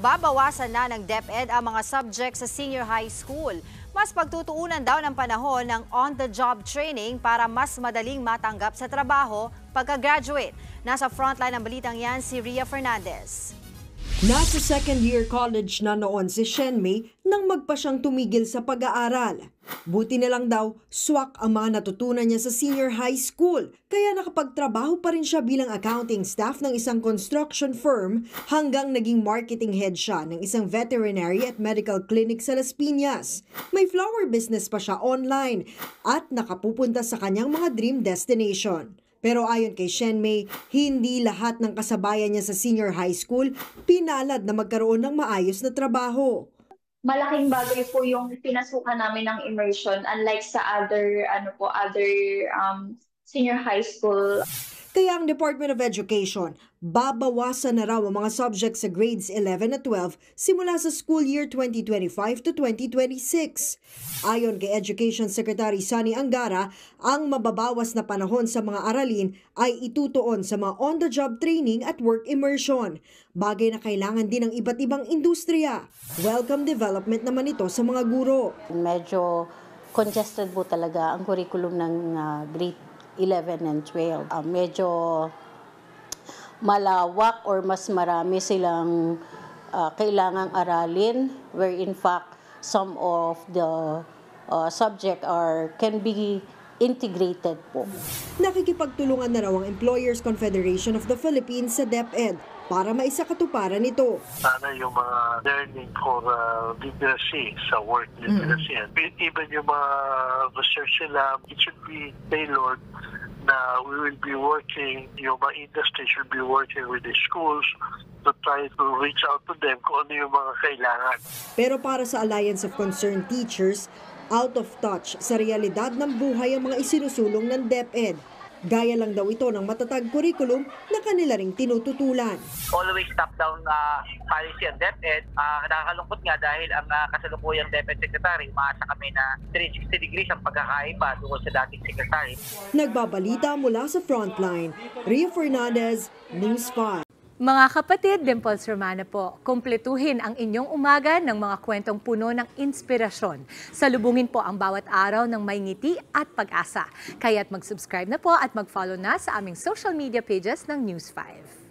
Babawasan na ng DepEd ang mga subject sa senior high school. Mas pagtutuunan daw ng panahon ng on-the-job training para mas madaling matanggap sa trabaho pagka-graduate. Nasa frontline ng balitang yan si Ria Fernandez. Nasa second year college na noon si Shenmei nang magpa siyang tumigil sa pag-aaral. Buti na lang daw, swak ang mga natutunan niya sa senior high school. Kaya nakapagtrabaho pa rin siya bilang accounting staff ng isang construction firm hanggang naging marketing head siya ng isang veterinary at medical clinic sa Las Piñas. May flower business pa siya online at nakapupunta sa kanyang mga dream destination. Pero ayon kay Shenmei, hindi lahat ng kasabayan niya sa senior high school pinalad na magkaroon ng maayos na trabaho. Malaking bagay po yung pinasukan namin ng immersion unlike sa other senior high school. Kaya ang Department of Education, babawasan na raw ang mga subjects sa grades 11 at 12 simula sa school year 2025 to 2026. Ayon kay Education Secretary Sunny Angara, ang mababawas na panahon sa mga aralin ay itutuon sa mga on-the-job training at work immersion. Bagay na kailangan din ng iba't ibang industriya. Welcome development naman ito sa mga guro. Medyo congested po talaga ang curriculum ng grade 11 and 12. Medyo malawak or mas marami silang kailangang aralin where in fact some of the subject can be integrated po. Nakikipagtulungan na raw ang Employers Confederation of the Philippines sa DepEd para maisakatuparan ito. Sana yung mga learning for literacy sa work literacy. Even yung mga research nila, it should be tailored na we will be working, yung mga industry should be working with the schools to try to reach out to them kung ano yung mga kailangan. Pero para sa Alliance of Concerned Teachers, out of touch sa realidad ng buhay ang mga isinusulong ng DepEd. Gaya lang daw ito ng matatag curriculum na kanila ring tinututulan. Always top-down policy ang DepEd. Nakakalungkot nga dahil ang kasalukuyang DepEd Secretary, umaasa kami na 360 degrees ang pagkakaiba doon sa dating Secretary. Nagbabalita mula sa Frontline, Ria Fernandez, News 5. Mga kapatid, Dimples Romana po, kumpletuhin ang inyong umaga ng mga kwentong puno ng inspirasyon. Salubungin po ang bawat araw ng may ngiti at pag-asa. Kaya't mag-subscribe na po at mag-follow na sa aming social media pages ng News 5.